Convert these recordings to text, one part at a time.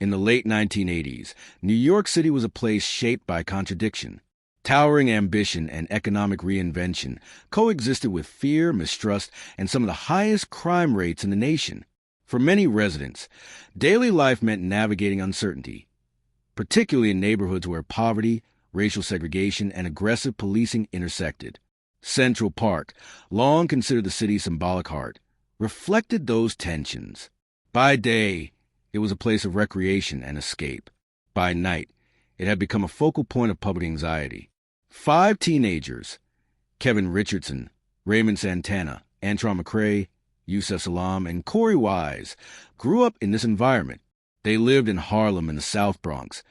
In the late 1980s, New York City was a place shaped by contradiction. Towering ambition and economic reinvention coexisted with fear, mistrust, and some of the highest crime rates in the nation. For many residents, daily life meant navigating uncertainty, particularly in neighborhoods where poverty, racial segregation, and aggressive policing intersected. Central Park, long considered the city's symbolic heart, reflected those tensions. By day, it was a place of recreation and escape. By night, it had become a focal point of public anxiety. 5 teenagers, Kevin Richardson, Raymond Santana, Antron McCray, Yusef Salaam, and Corey Wise, grew up in this environment. They lived in Harlem and the South Bronx,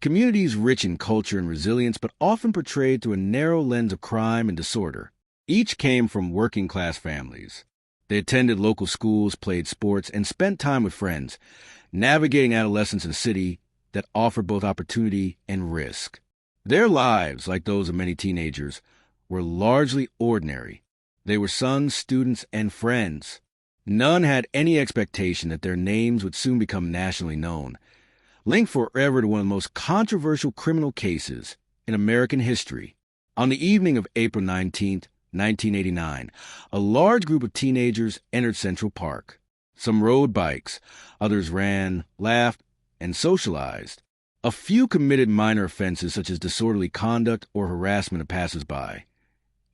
communities rich in culture and resilience, but often portrayed through a narrow lens of crime and disorder. Each came from working-class families. They attended local schools, played sports, and spent time with friends, navigating adolescence in a city that offered both opportunity and risk. Their lives, like those of many teenagers, were largely ordinary. They were sons, students, and friends. None had any expectation that their names would soon become nationally known, linked forever to one of the most controversial criminal cases in American history. On the evening of April 19, 1989, a large group of teenagers entered Central Park. Some rode bikes, others ran, laughed, and socialized. A few committed minor offenses such as disorderly conduct or harassment of passers-by,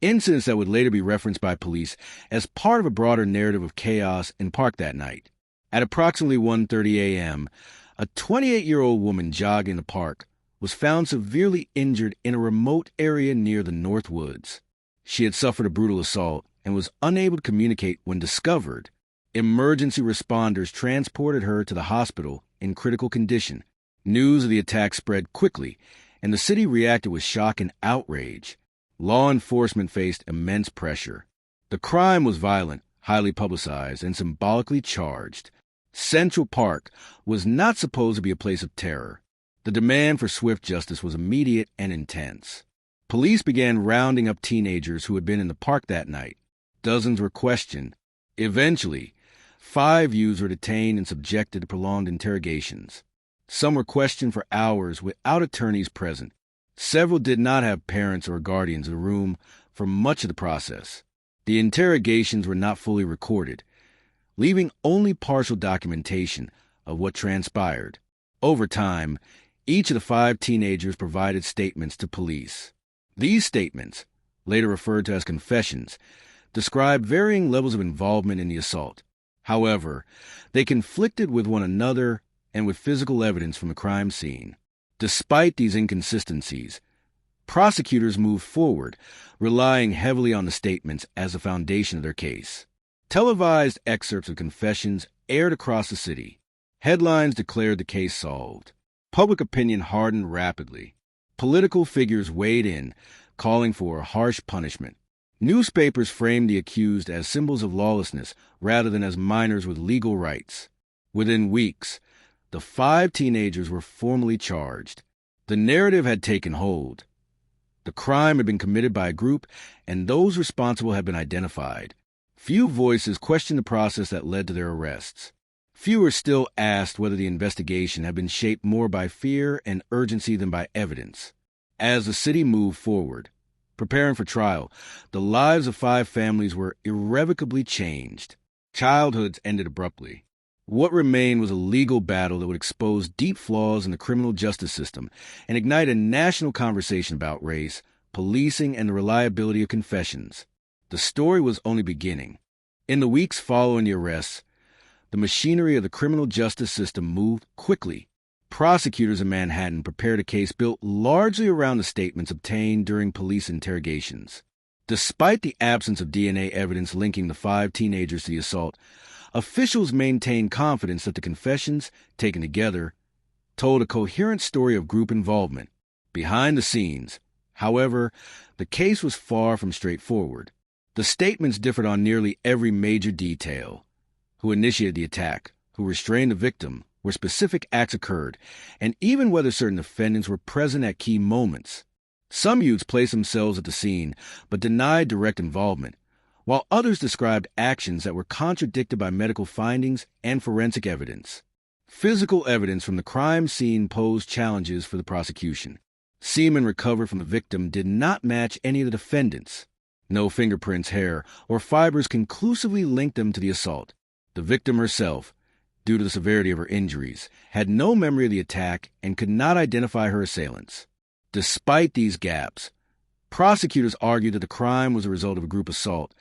incidents that would later be referenced by police as part of a broader narrative of chaos in Park that night. At approximately 1:30 a.m., a 28-year-old woman jogging in the park was found severely injured in a remote area near the North Woods. She had suffered a brutal assault and was unable to communicate when discovered. Emergency responders transported her to the hospital in critical condition. News of the attack spread quickly, and the city reacted with shock and outrage. Law enforcement faced immense pressure. The crime was violent, highly publicized, and symbolically charged. Central Park was not supposed to be a place of terror. The demand for swift justice was immediate and intense. Police began rounding up teenagers who had been in the park that night. Dozens were questioned. Eventually, 5 youths were detained and subjected to prolonged interrogations. Some were questioned for hours without attorneys present. Several did not have parents or guardians in the room for much of the process. The interrogations were not fully recorded, leaving only partial documentation of what transpired. Over time, each of the 5 teenagers provided statements to police. These statements, later referred to as confessions, described varying levels of involvement in the assault. However, they conflicted with one another and with physical evidence from the crime scene. Despite these inconsistencies, prosecutors moved forward, relying heavily on the statements as the foundation of their case. Televised excerpts of confessions aired across the city. Headlines declared the case solved. Public opinion hardened rapidly. Political figures weighed in, calling for a harsh punishment. Newspapers framed the accused as symbols of lawlessness rather than as minors with legal rights. Within weeks, the 5 teenagers were formally charged. The narrative had taken hold. The crime had been committed by a group, and those responsible had been identified. Few voices questioned the process that led to their arrests. Fewer still asked whether the investigation had been shaped more by fear and urgency than by evidence. As the city moved forward, preparing for trial, the lives of 5 families were irrevocably changed. Childhoods ended abruptly. What remained was a legal battle that would expose deep flaws in the criminal justice system and ignite a national conversation about race, policing, and the reliability of confessions. The story was only beginning. In the weeks following the arrests, the machinery of the criminal justice system moved quickly. Prosecutors in Manhattan prepared a case built largely around the statements obtained during police interrogations. Despite the absence of DNA evidence linking the 5 teenagers to the assault, officials maintained confidence that the confessions, taken together, told a coherent story of group involvement. Behind the scenes, however, the case was far from straightforward. The statements differed on nearly every major detail: who initiated the attack, who restrained the victim, where specific acts occurred, and even whether certain defendants were present at key moments. Some youths placed themselves at the scene, but denied direct involvement, while others described actions that were contradicted by medical findings and forensic evidence. Physical evidence from the crime scene posed challenges for the prosecution. Semen recovered from the victim did not match any of the defendants. No fingerprints, hair, or fibers conclusively linked them to the assault. The victim herself, due to the severity of her injuries, had no memory of the attack and could not identify her assailants. Despite these gaps, prosecutors argued that the crime was a result of a group assault,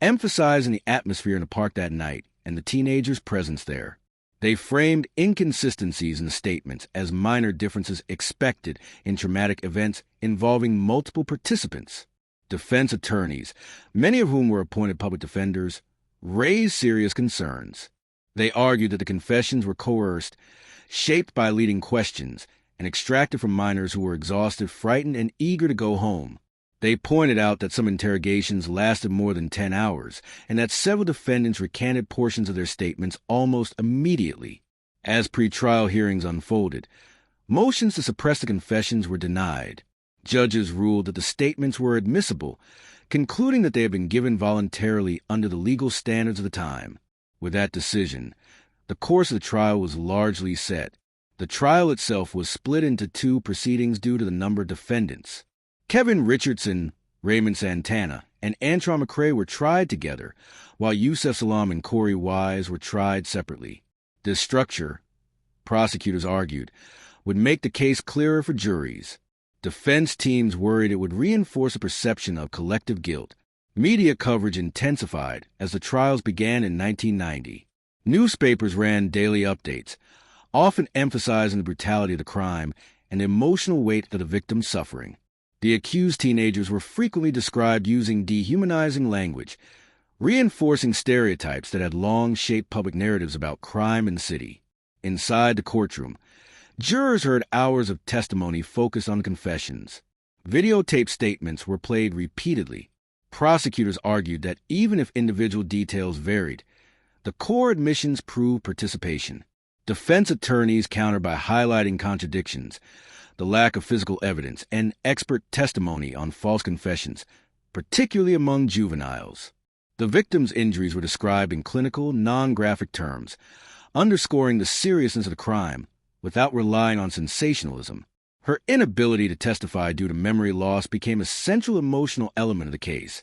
emphasizing the atmosphere in the park that night and the teenagers' presence there. They framed inconsistencies in the statements as minor differences expected in traumatic events involving multiple participants. Defense attorneys, many of whom were appointed public defenders, raised serious concerns. They argued that the confessions were coerced, shaped by leading questions, and extracted from minors who were exhausted, frightened, and eager to go home. They pointed out that some interrogations lasted more than 10 hours, and that several defendants recanted portions of their statements almost immediately. As pretrial hearings unfolded, motions to suppress the confessions were denied. Judges ruled that the statements were admissible, concluding that they had been given voluntarily under the legal standards of the time. With that decision, the course of the trial was largely set. The trial itself was split into two proceedings due to the number of defendants. Kevin Richardson, Raymond Santana, and Antron McCrae were tried together, while Yusef Salam and Corey Wise were tried separately. This structure, prosecutors argued, would make the case clearer for juries. Defense teams worried it would reinforce a perception of collective guilt. Media coverage intensified as the trials began in 1990. Newspapers ran daily updates, often emphasizing the brutality of the crime and the emotional weight of the victim's suffering. The accused teenagers were frequently described using dehumanizing language, reinforcing stereotypes that had long shaped public narratives about crime in the city. Inside the courtroom, jurors heard hours of testimony focused on confessions. Videotaped statements were played repeatedly. Prosecutors argued that even if individual details varied, the core admissions proved participation. Defense attorneys countered by highlighting contradictions, the lack of physical evidence, and expert testimony on false confessions, particularly among juveniles. The victim's injuries were described in clinical, non-graphic terms, underscoring the seriousness of the crime without relying on sensationalism. Her inability to testify due to memory loss became a central emotional element of the case,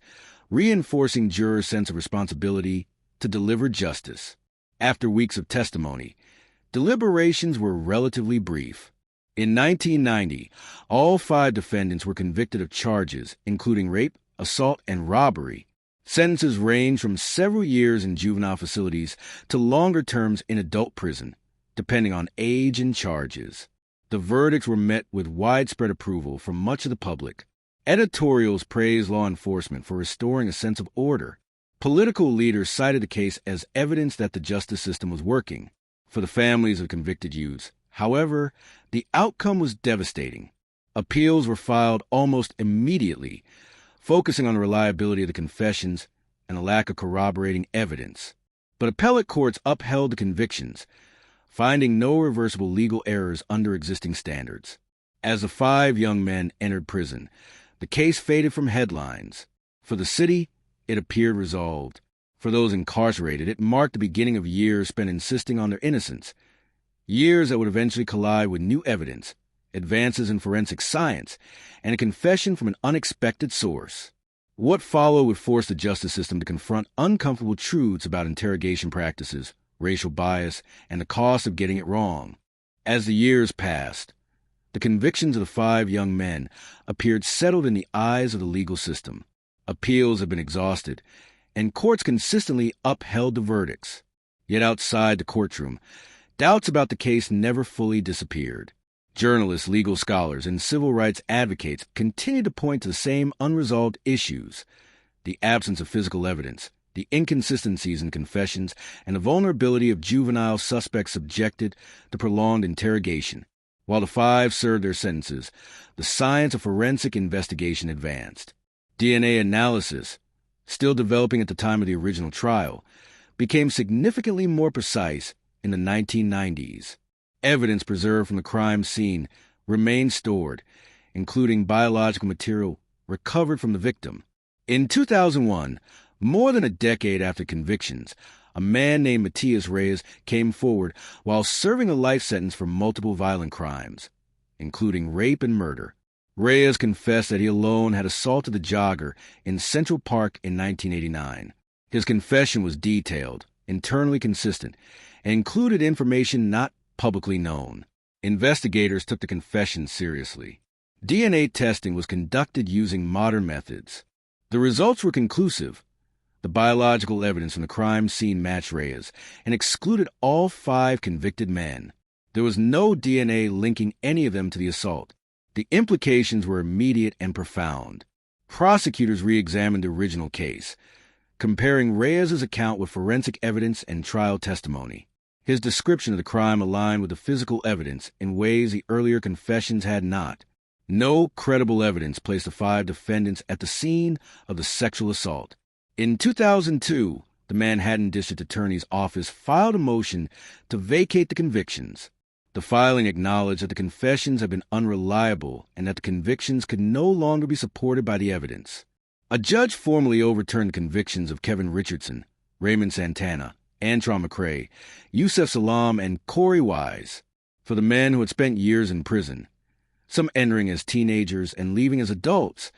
reinforcing jurors' sense of responsibility to deliver justice. After weeks of testimony, deliberations were relatively brief. In 1990, all 5 defendants were convicted of charges, including rape, assault, and robbery. Sentences ranged from several years in juvenile facilities to longer terms in adult prison, depending on age and charges. The verdicts were met with widespread approval from much of the public. Editorials praised law enforcement for restoring a sense of order. Political leaders cited the case as evidence that the justice system was working. For the families of convicted youths, however, the outcome was devastating. Appeals were filed almost immediately, focusing on the reliability of the confessions and the lack of corroborating evidence. But appellate courts upheld the convictions, finding no reversible legal errors under existing standards. As the 5 young men entered prison, the case faded from headlines. For the city, it appeared resolved. For those incarcerated, it marked the beginning of years spent insisting on their innocence. Years that would eventually collide with new evidence, advances in forensic science, and a confession from an unexpected source. What followed would force the justice system to confront uncomfortable truths about interrogation practices, racial bias, and the cost of getting it wrong. As the years passed, the convictions of the 5 young men appeared settled in the eyes of the legal system. Appeals had been exhausted, and courts consistently upheld the verdicts. Yet outside the courtroom, doubts about the case never fully disappeared. Journalists, legal scholars, and civil rights advocates continued to point to the same unresolved issues: the absence of physical evidence, the inconsistencies in confessions, and the vulnerability of juvenile suspects subjected to prolonged interrogation. While the 5 served their sentences, the science of forensic investigation advanced. DNA analysis, still developing at the time of the original trial, became significantly more precise in the 1990s. Evidence preserved from the crime scene remained stored, including biological material recovered from the victim. In 2001, more than a decade after convictions, a man named Matias Reyes came forward while serving a life sentence for multiple violent crimes, including rape and murder. Reyes confessed that he alone had assaulted the jogger in Central Park in 1989. His confession was detailed, internally consistent, and included information not publicly known. Investigators took the confession seriously. DNA testing was conducted using modern methods. The results were conclusive. The biological evidence from the crime scene matched Reyes and excluded all 5 convicted men. There was no DNA linking any of them to the assault. The implications were immediate and profound. Prosecutors re-examined the original case, comparing Reyes' account with forensic evidence and trial testimony. His description of the crime aligned with the physical evidence in ways the earlier confessions had not. No credible evidence placed the 5 defendants at the scene of the sexual assault. In 2002, the Manhattan District Attorney's Office filed a motion to vacate the convictions. The filing acknowledged that the confessions had been unreliable and that the convictions could no longer be supported by the evidence. A judge formally overturned the convictions of Kevin Richardson, Raymond Santana, Antron McCray, Yusef Salaam, and Corey Wise, for the men who had spent years in prison, some entering as teenagers and leaving as adults.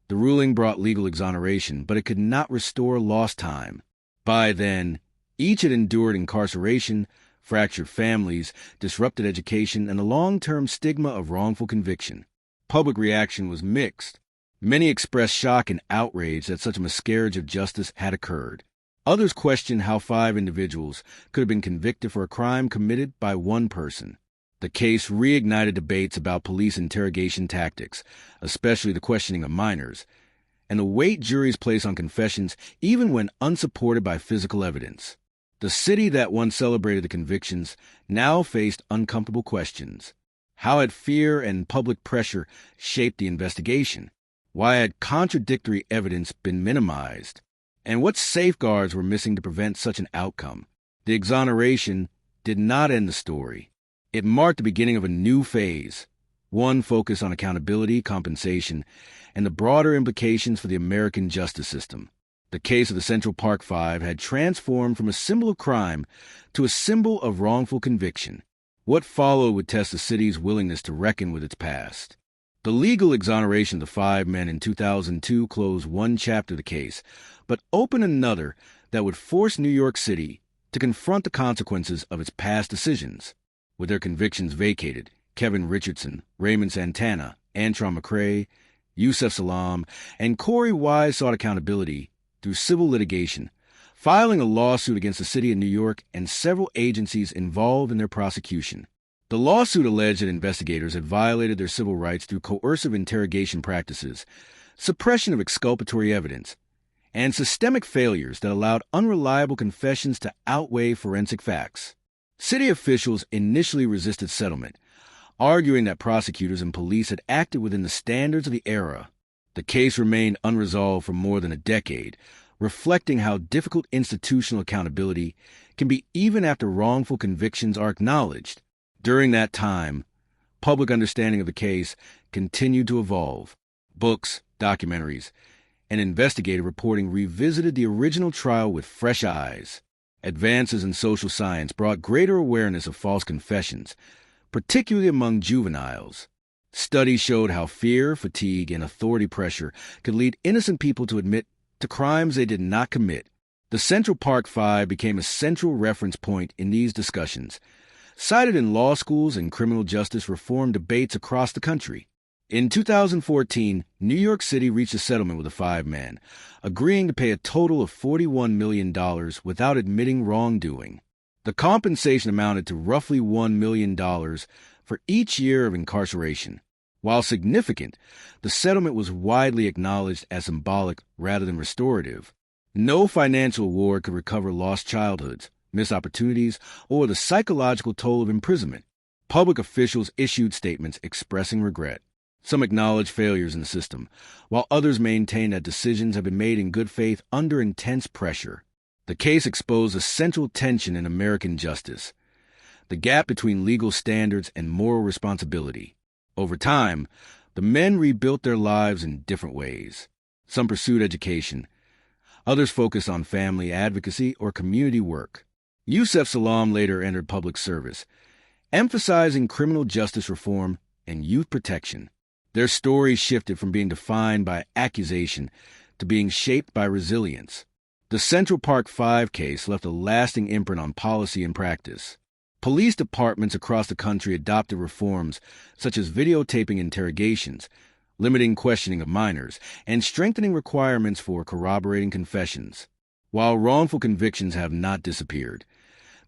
The ruling brought legal exoneration, but it could not restore lost time. By then, each had endured incarceration, fractured families, disrupted education, and the long-term stigma of wrongful conviction. Public reaction was mixed. Many expressed shock and outrage that such a miscarriage of justice had occurred. Others questioned how 5 individuals could have been convicted for a crime committed by one person. The case reignited debates about police interrogation tactics, especially the questioning of minors, and the weight juries place on confessions even when unsupported by physical evidence. The city that once celebrated the convictions now faced uncomfortable questions. How had fear and public pressure shaped the investigation? Why had contradictory evidence been minimized? And what safeguards were missing to prevent such an outcome? The exoneration did not end the story. It marked the beginning of a new phase, one focused on accountability, compensation, and the broader implications for the American justice system. The case of the Central Park Five had transformed from a symbol of crime to a symbol of wrongful conviction. What followed would test the city's willingness to reckon with its past. The legal exoneration of the 5 men in 2002 closed one chapter of the case, but opened another that would force New York City to confront the consequences of its past decisions. With their convictions vacated, Kevin Richardson, Raymond Santana, Antron McCray, Yusef Salaam, and Corey Wise sought accountability through civil litigation, filing a lawsuit against the city of New York and several agencies involved in their prosecution. The lawsuit alleged that investigators had violated their civil rights through coercive interrogation practices, suppression of exculpatory evidence, and systemic failures that allowed unreliable confessions to outweigh forensic facts. City officials initially resisted settlement, arguing that prosecutors and police had acted within the standards of the era. The case remained unresolved for more than a decade, reflecting how difficult institutional accountability can be even after wrongful convictions are acknowledged. During that time, public understanding of the case continued to evolve. Books, documentaries, and investigative reporting revisited the original trial with fresh eyes. Advances in social science brought greater awareness of false confessions, particularly among juveniles. Studies showed how fear, fatigue, and authority pressure could lead innocent people to admit to crimes they did not commit. The Central Park Five became a central reference point in these discussions, cited in law schools and criminal justice reform debates across the country. In 2014, New York City reached a settlement with the 5 men, agreeing to pay a total of $41 million without admitting wrongdoing. The compensation amounted to roughly $1 million for each year of incarceration. While significant, the settlement was widely acknowledged as symbolic rather than restorative. No financial award could recover lost childhoods, missed opportunities, or the psychological toll of imprisonment. Public officials issued statements expressing regret. Some acknowledged failures in the system, while others maintained that decisions had been made in good faith under intense pressure. The case exposed a central tension in American justice, the gap between legal standards and moral responsibility. Over time, the men rebuilt their lives in different ways. Some pursued education. Others focused on family advocacy or community work. Yusef Salaam later entered public service, emphasizing criminal justice reform and youth protection. Their stories shifted from being defined by accusation to being shaped by resilience. The Central Park 5 case left a lasting imprint on policy and practice. Police departments across the country adopted reforms such as videotaping interrogations, limiting questioning of minors, and strengthening requirements for corroborating confessions. While wrongful convictions have not disappeared,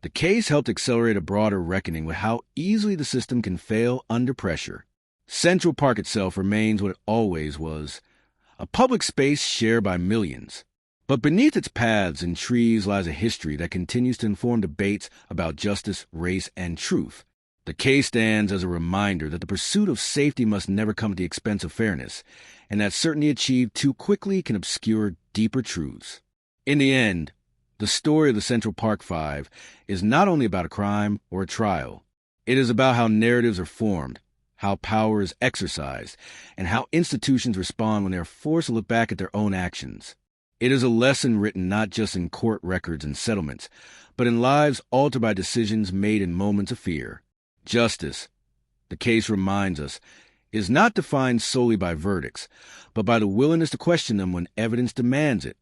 the case helped accelerate a broader reckoning with how easily the system can fail under pressure. Central Park itself remains what it always was, a public space shared by millions. But beneath its paths and trees lies a history that continues to inform debates about justice, race, and truth. The case stands as a reminder that the pursuit of safety must never come at the expense of fairness, and that certainty achieved too quickly can obscure deeper truths. In the end, the story of the Central Park 5 is not only about a crime or a trial. It is about how narratives are formed, how power is exercised, and how institutions respond when they are forced to look back at their own actions. It is a lesson written not just in court records and settlements, but in lives altered by decisions made in moments of fear. Justice, the case reminds us, is not defined solely by verdicts, but by the willingness to question them when evidence demands it.